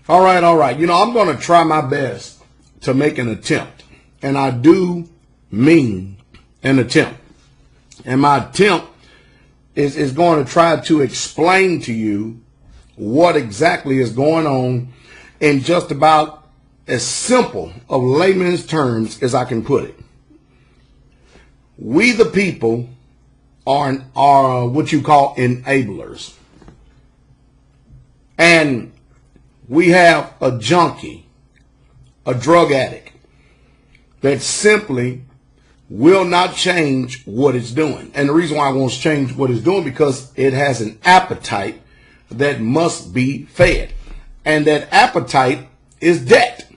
All right, all right. You know, I'm going to try my best to make an attempt. And I do mean an attempt. And my attempt is going to try to explain to you what exactly is going on in just about as simple of layman's terms as I can put it. We the people are what you call enablers. And we have a junkie, a drug addict, that simply will not change what it's doing. And the reason why it won't change what it's doing, because it has an appetite that must be fed. And that appetite is debt.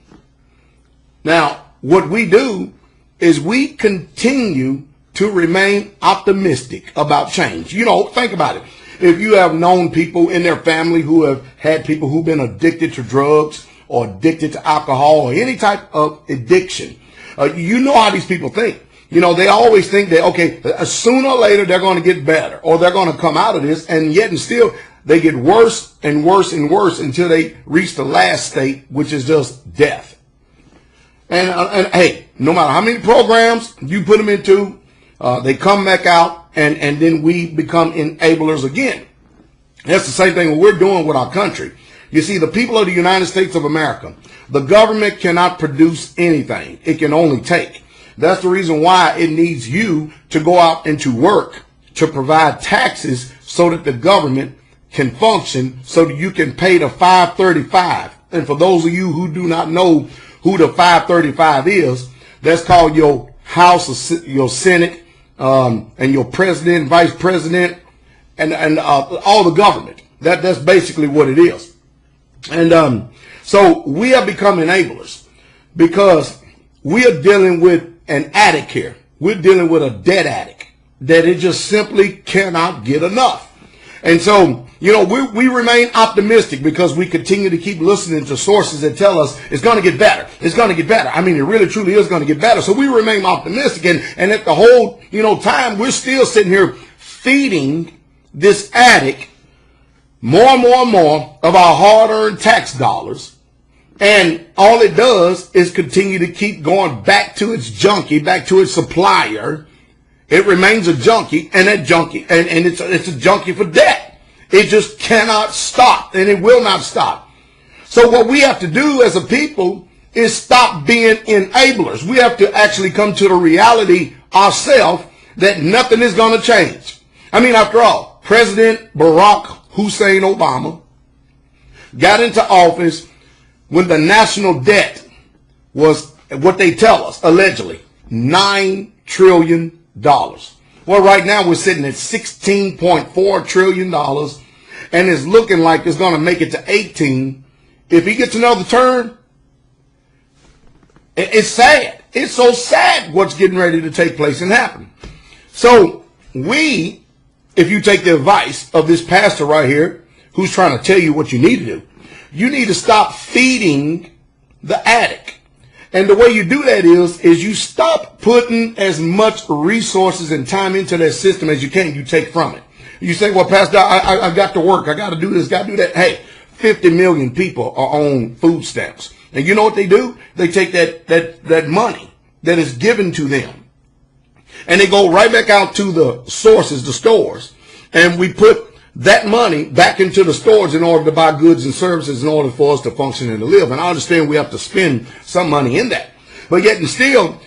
Now, what we do is we continue to remain optimistic about change. You know, think about it. If you have known people in their family who have had people who've been addicted to drugs or addicted to alcohol or any type of addiction, you know how these people think. You know, they always think that, okay, sooner or later they're going to get better or they're going to come out of this, and yet and still they get worse and worse and worse until they reach the last state, which is just death. And hey, no matter how many programs you put them into, they come back out, and then we become enablers again. That's the same thing we're doing with our country. You see, the people of the United States of America, the government cannot produce anything. It can only take. That's the reason why it needs you to go out and to work, to provide taxes so that the government can function, so that you can pay the 535. And for those of you who do not know who the 535 is, that's called your House, your Senate, and your president, vice president, and all the government. That's basically what it is. And so we have become enablers because we are dealing with an addict here. We're dealing with a debt addict that it just simply cannot get enough. And so, you know, we remain optimistic because we continue to keep listening to sources that tell us it's going to get better. It's going to get better. I mean, it really truly is going to get better. So we remain optimistic. And at the whole, time, we're still sitting here feeding this addict more and more and more of our hard-earned tax dollars. And all it does is continue to keep going back to its junkie, back to its supplier. It remains a junkie, and that junkie, and it's a junkie for debt. It just cannot stop, and it will not stop. So what we have to do as a people is stop being enablers. We have to actually come to the reality ourselves that nothing is going to change. I mean, after all, President Barack Hussein Obama got into office when the national debt was, what they tell us, allegedly, $9 trillion. Well, right now we're sitting at $16.4 trillion, and it's looking like it's going to make it to 18. If he gets another turn, it's sad. It's so sad what's getting ready to take place and happen. So if you take the advice of this pastor right here, who's trying to tell you what you need to do, you need to stop feeding the addict. And the way you do that is you stop putting as much resources and time into that system as you can. You take from it. You say, well, Pastor, I got to work. I got to do this, got to do that. Hey, 50 million people are on food stamps. And you know what they do? They take that money that is given to them, and they go right back out to the sources, the stores. And we put that money back into the stores in order to buy goods and services in order for us to function and to live. And I understand we have to spend some money in that. But yet and still,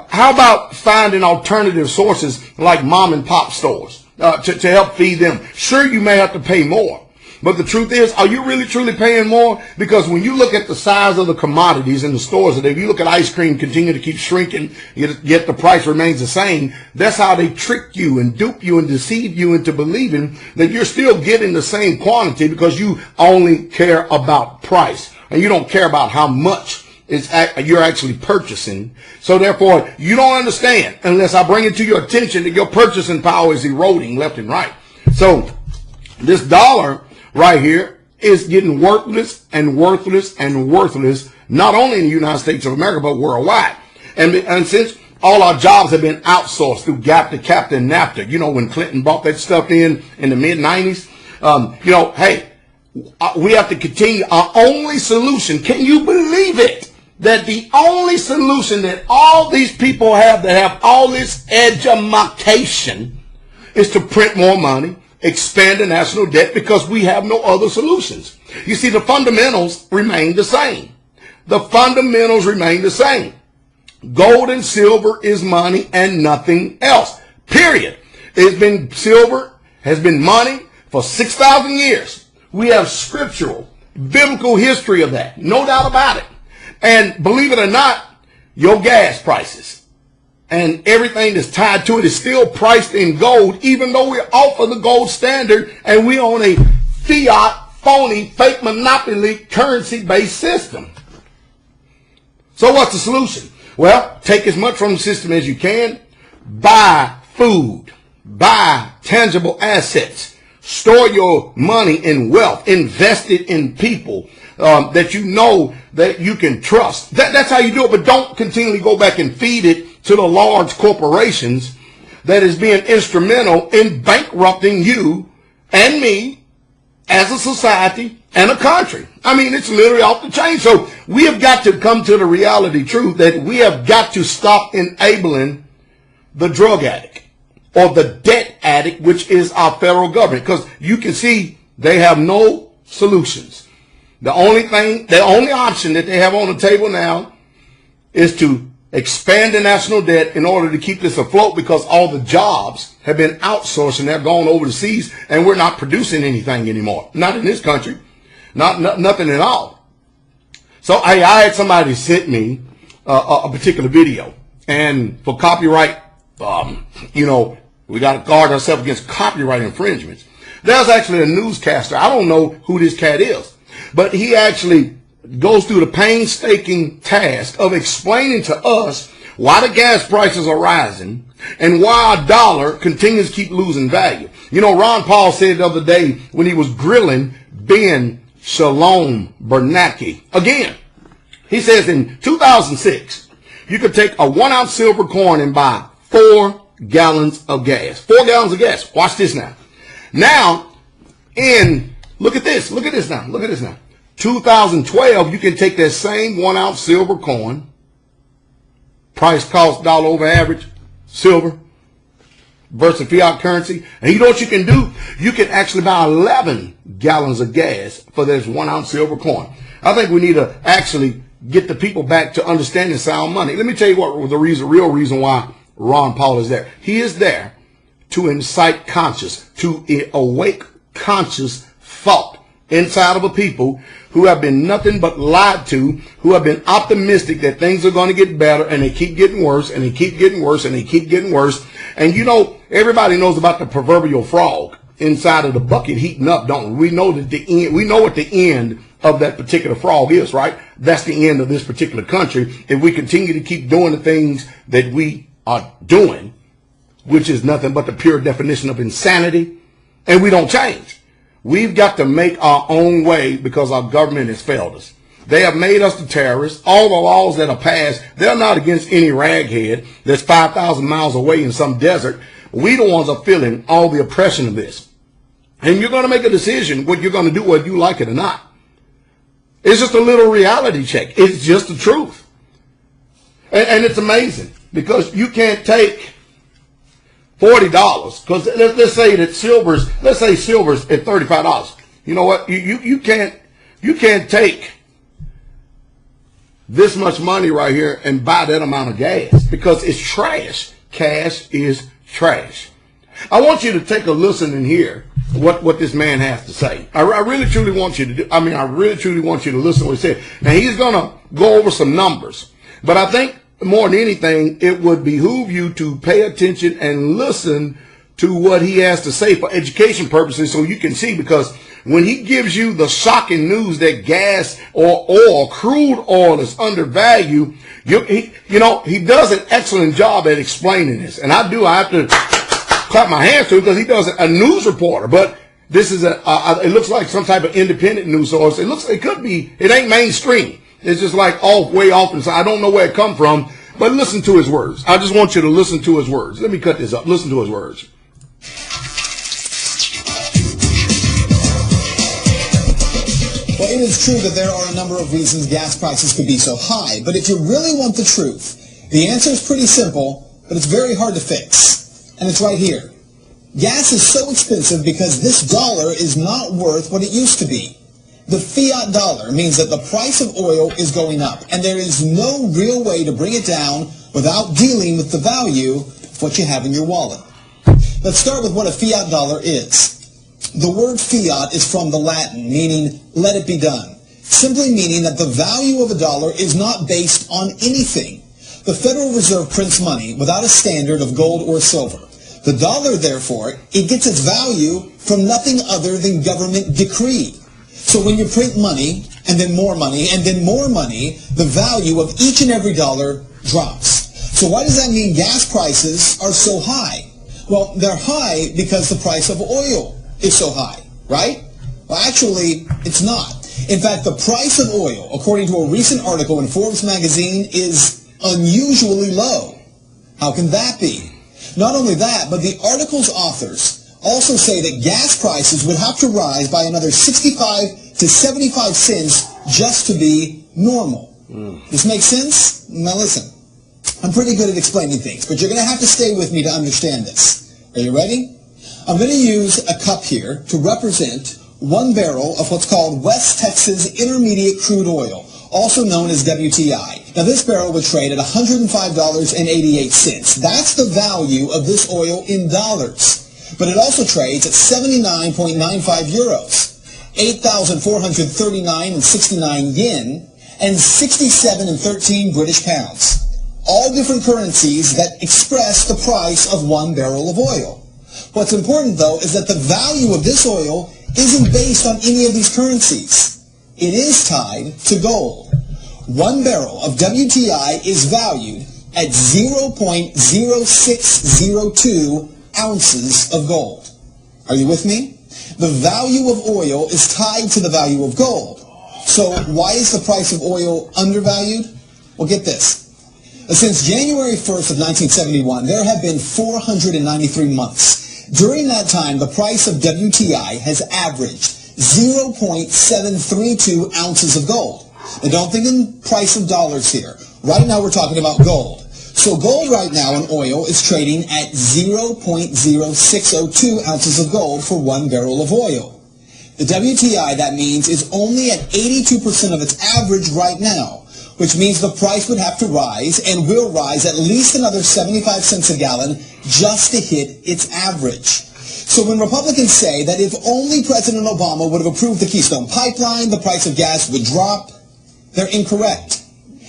how about finding alternative sources like mom and pop stores to help feed them? Sure, you may have to pay more. But the truth is, are you really truly paying more? Because when you look at the size of the commodities in the stores, and if you look at ice cream continue to keep shrinking, yet the price remains the same, that's how they trick you and dupe you and deceive you into believing that you're still getting the same quantity because you only care about price. And you don't care about how much you're actually purchasing. So therefore, you don't understand unless I bring it to your attention that your purchasing power is eroding left and right. So this dollar right here is getting worthless and worthless and worthless, not only in the United States of America, but worldwide. And since all our jobs have been outsourced through GAP to Captain NAFTA, when Clinton brought that stuff in the mid-90s, hey, we have to continue. Our only solution, can you believe it? That the only solution that all these people have that have all this education is to print more money, expand the national debt, because we have no other solutions. You see, the fundamentals remain the same. The fundamentals remain the same. Gold and silver is money and nothing else. Period. Silver has been money for 6,000 years. We have scriptural, biblical history of that. No doubt about it. And believe it or not, your gas prices and everything that's tied to it is still priced in gold, even though we're off of the gold standard and we own a fiat, phony, fake monopoly currency-based system. So what's the solution? Well, take as much from the system as you can. Buy food. Buy tangible assets. Store your money in wealth. Invest it in people that you know that you can trust. That's how you do it. But don't continually go back and feed it to the large corporations that is being instrumental in bankrupting you and me as a society and a country. I mean, it's literally off the chain. So we have got to come to the reality truth that we have got to stop enabling the drug addict or the debt addict, which is our federal government, because you can see they have no solutions. The only option that they have on the table now is to expand the national debt in order to keep this afloat, because all the jobs have been outsourced and they're gone overseas and we're not producing anything anymore. Not in this country. Nothing at all. So I had somebody sent me a particular video, and for copyright, we got to guard ourselves against copyright infringements. There's actually a newscaster. I don't know who this cat is, but he actually goes through the painstaking task of explaining to us why the gas prices are rising and why our dollar continues to keep losing value. You know, Ron Paul said the other day when he was grilling Ben Shalom Bernanke again, he says in 2006, you could take a 1 ounce silver coin and buy 4 gallons of gas. 4 gallons of gas. Watch this now. Now, look at this now. 2012, you can take that same 1 ounce silver coin, price cost dollar over average silver versus fiat currency, and you know what you can do? You can actually buy 11 gallons of gas for this 1 ounce silver coin. I think we need to actually get the people back to understanding sound money. Let me tell you what the real reason why Ron Paul is there. He is there to incite conscious, to awake conscious thought inside of a people who have been nothing but lied to, who have been optimistic that things are going to get better, and they keep getting worse, and they keep getting worse, and they keep getting worse. And you know, everybody knows about the proverbial frog inside of the bucket heating up, don't we? We know that we know what the end of that particular frog is, right? That's the end of this particular country. If we continue to keep doing the things that we are doing, which is nothing but the pure definition of insanity, and we don't change. We've got to make our own way because our government has failed us. They have made us the terrorists. All the laws that are passed, they're not against any raghead that's 5,000 miles away in some desert. We the ones are feeling all the oppression of this. And you're going to make a decision what you're going to do, whether you like it or not. It's just a little reality check. It's just the truth. And it's amazing because you can't take $40, because let's say silver's at $35. You know what? You can't take this much money right here and buy that amount of gas because it's trash. Cash is trash. I want you to take a listen and hear what this man has to say. I really truly want you to do. I really truly want you to listen to what he said. Now he's gonna go over some numbers, but I think more than anything, it would behoove you to pay attention and listen to what he has to say for education purposes so you can see, because when he gives you the shocking news that gas or oil, crude oil is undervalued, he does an excellent job at explaining this. And I have to clap my hands to him because he does a news reporter, but this is it looks like some type of independent news source. It ain't mainstream. It's just like way off inside. I don't know where it come from, but listen to his words. I just want you to listen to his words. Let me cut this up. Listen to his words. Well, it is true that there are a number of reasons gas prices could be so high, but if you really want the truth, the answer is pretty simple, but it's very hard to fix. And it's right here. Gas is so expensive because this dollar is not worth what it used to be. The fiat dollar means that the price of oil is going up, and there is no real way to bring it down without dealing with the value of what you have in your wallet. Let's start with what a fiat dollar is. The word fiat is from the Latin, meaning let it be done, simply meaning that the value of a dollar is not based on anything. The Federal Reserve prints money without a standard of gold or silver. The dollar, therefore, it gets its value from nothing other than government decree. So when you print money, and then more money, and then more money, the value of each and every dollar drops. So why does that mean gas prices are so high? Well, they're high because the price of oil is so high, right? Well, actually, it's not. In fact, the price of oil, according to a recent article in Forbes magazine, is unusually low. How can that be? Not only that, but the article's authors also say that gas prices would have to rise by another 65 to 75 cents just to be normal. This makes sense? Now listen, I'm pretty good at explaining things, but you're going to have to stay with me to understand this. Are you ready? I'm going to use a cup here to represent 1 barrel of what's called West Texas Intermediate Crude Oil, also known as WTI. Now this barrel would trade at $105.88. That's the value of this oil in dollars. But it also trades at 79.95 euros, 8,439.69 yen, and 67.13 British pounds. All different currencies that express the price of 1 barrel of oil. What's important, though, is that the value of this oil isn't based on any of these currencies. It is tied to gold. 1 barrel of WTI is valued at 0.0602 ounces of gold. Are you with me? The value of oil is tied to the value of gold. So why is the price of oil undervalued? Well, get this. Since January 1st of 1971, there have been 493 months. During that time, the price of WTI has averaged 0.732 ounces of gold. Now, don't think in price of dollars here. Right now, we're talking about gold. So gold right now in oil is trading at 0.0602 ounces of gold for 1 barrel of oil. The WTI, that means, is only at 82% of its average right now, which means the price would have to rise and will rise at least another 75 cents a gallon just to hit its average. So when Republicans say that if only President Obama would have approved the Keystone Pipeline, the price of gas would drop, they're incorrect.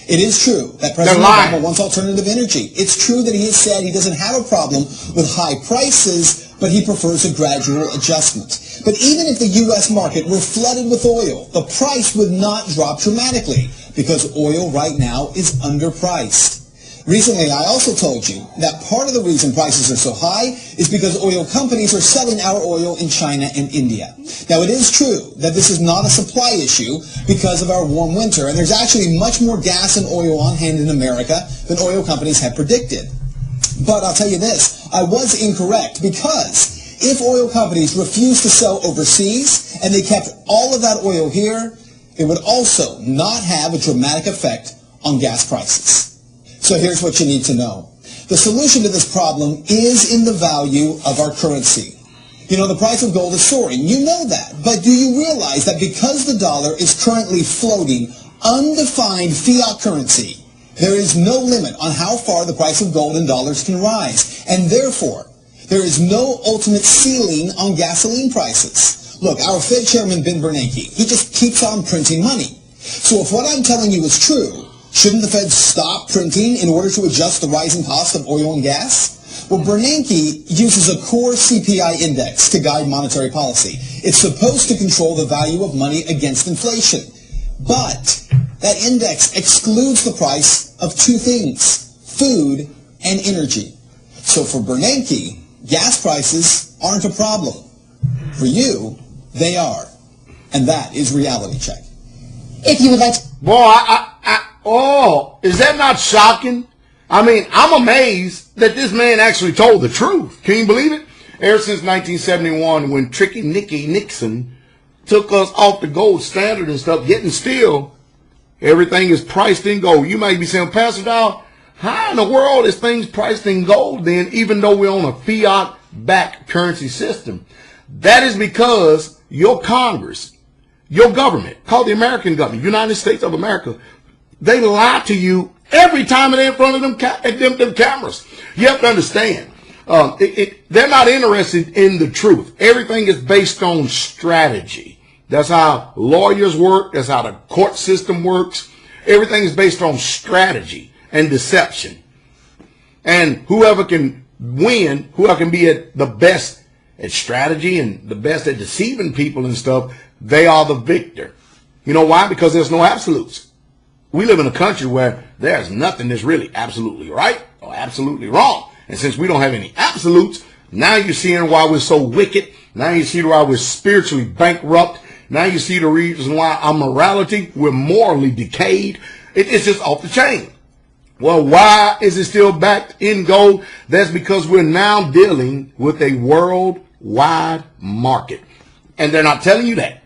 It is true that President Obama wants alternative energy. It's true that he has said he doesn't have a problem with high prices, but he prefers a gradual adjustment. But even if the U.S. market were flooded with oil, the price would not drop dramatically because oil right now is underpriced. Recently, I also told you that part of the reason prices are so high is because oil companies are selling our oil in China and India. Now, it is true that this is not a supply issue because of our warm winter, and there's actually much more gas and oil on hand in America than oil companies had predicted. But I'll tell you this, I was incorrect because if oil companies refused to sell overseas and they kept all of that oil here, it would also not have a dramatic effect on gas prices. So here's what you need to know. The solution to this problem is in the value of our currency. You know, the price of gold is soaring. You know that. But do you realize that because the dollar is currently floating undefined fiat currency, there is no limit on how far the price of gold and dollars can rise. And therefore, there is no ultimate ceiling on gasoline prices. Look, our Fed chairman, Ben Bernanke, he just keeps on printing money. So if what I'm telling you is true, shouldn't the Fed stop printing in order to adjust the rising cost of oil and gas? Well, Bernanke uses a core CPI index to guide monetary policy. It's supposed to control the value of money against inflation. But that index excludes the price of two things, food and energy. So for Bernanke, gas prices aren't a problem. For you, they are. And that is reality check. If you would like to... Boy, is that not shocking? I mean, I'm amazed that this man actually told the truth. Can you believe it? Ever since 1971, when Tricky Nicky Nixon took us off the gold standard and stuff, yet and still everything is priced in gold. You might be saying, Pastor Dow, how in the world is things priced in gold then, even though we're on a fiat-backed currency system? That is because your Congress, your government, called the American government, United States of America, they lie to you every time they're in front of them cameras. You have to understand, they're not interested in the truth. Everything is based on strategy. That's how lawyers work. That's how the court system works. Everything is based on strategy and deception. And whoever can win, whoever can be at the best at strategy and the best at deceiving people and stuff, they are the victor. You know why? Because there's no absolutes. We live in a country where there's nothing that's really absolutely right or absolutely wrong. And since we don't have any absolutes, now you're seeing why we're so wicked. Now you see why we're spiritually bankrupt. Now you see the reason why our morality, we're morally decayed. It's just off the chain. Well, why is it still backed in gold? That's because we're now dealing with a worldwide market. And they're not telling you that.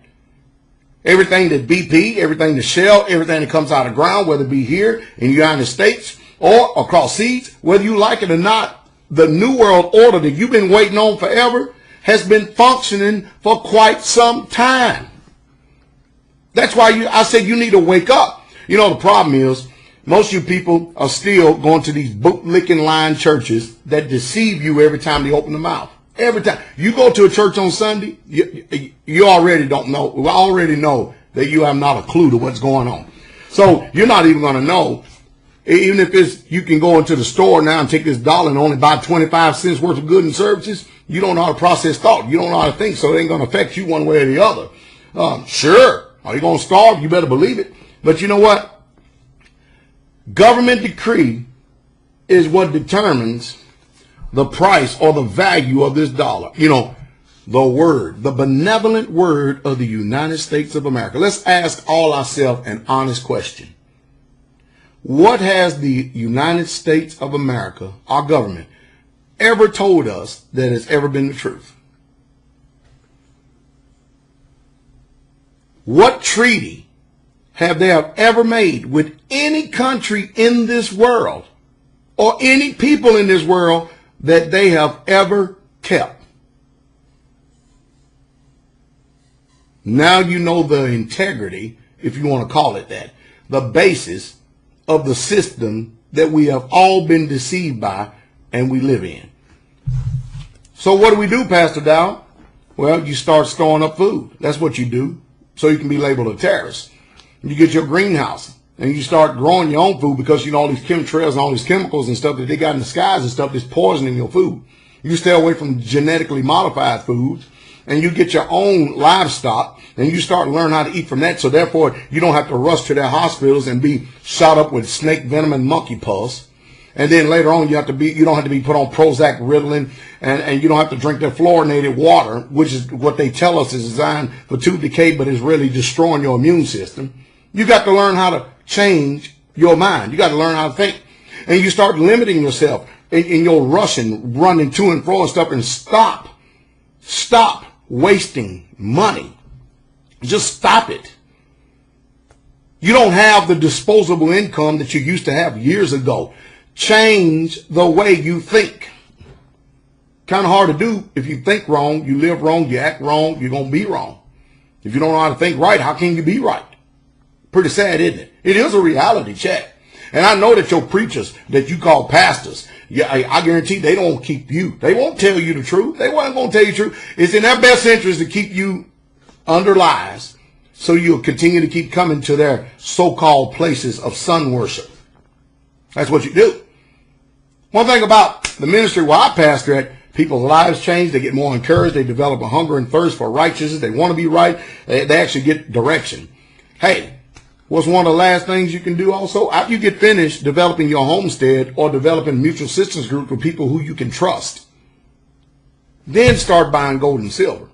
Everything that BP, everything that Shell, everything that comes out of ground, whether it be here in the United States or across seas, whether you like it or not, the New World Order that you've been waiting on forever has been functioning for quite some time. That's why I said you need to wake up. You know, the problem is most of you people are still going to these bootlicking line churches that deceive you every time they open their mouth. Every time you go to a church on Sunday, you already don't know. We already know that you have not a clue to what's going on. So you're not even going to know. Even if you can go into the store now and take this dollar and only buy 25 cents worth of goods and services, you don't know how to process thought. You don't know how to think, so it ain't going to affect you one way or the other. Sure, are you going to starve? You better believe it. But you know what? Government decree is what determines the price or the value of this dollar. You know, the benevolent word of the United States of America. Let's ask all ourselves an honest question. What has the United States of America, our government, ever told us that has ever been the truth? What treaty have they ever made with any country in this world or any people in this world that they have ever kept? Now you know the integrity, if you want to call it that, the basis of the system that we have all been deceived by and we live in. So what do, Pastor Dow? Well, you start storing up food. That's what you do, so you can be labeled a terrorist. You get your greenhouse and you start growing your own food because you know all these chemtrails and all these chemicals and stuff that they got in the skies and stuff that's poisoning your food. You stay away from genetically modified foods and you get your own livestock and you start learning how to eat from that. So therefore you don't have to rush to their hospitals and be shot up with snake venom and monkey pus. And then later on you don't have to be put on Prozac, Ritalin, and you don't have to drink their fluorinated water, which is what they tell us is designed for tooth decay, but is really destroying your immune system. You got to learn how to change your mind. You got to learn how to think. And you start limiting yourself in your running to and fro and stuff, and stop wasting money. Just stop it. You don't have the disposable income that you used to have years ago. Change the way you think. Kind of hard to do. If you think wrong, you live wrong, you act wrong, you're going to be wrong. If you don't know how to think right, how can you be right? Pretty sad, isn't it? It is a reality check. And I know that your preachers that you call pastors, yeah, I guarantee they don't keep you. They won't tell you the truth. They weren't going to tell you the truth. It's in their best interest to keep you under lies so you'll continue to keep coming to their so-called places of sun worship. That's what you do. One thing about the ministry where I pastor at, people's lives change. They get more encouraged. They develop a hunger and thirst for righteousness. They want to be right. They actually get direction. Hey, what's one of the last things you can do also? After you get finished developing your homestead or developing mutual assistance group with people who you can trust, then start buying gold and silver.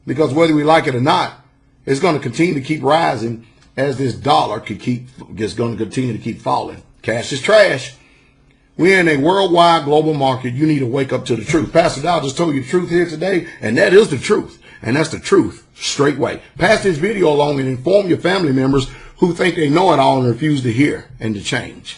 Because whether we like it or not, it's going to continue to keep rising as this dollar is going to continue to keep falling. Cash is trash. We're in a worldwide global market. You need to wake up to the truth. Pastor Dow just told you the truth here today, and that is the truth. And that's the truth, straight way. Pass this video along and inform your family members who think they know it all and refuse to hear and to change.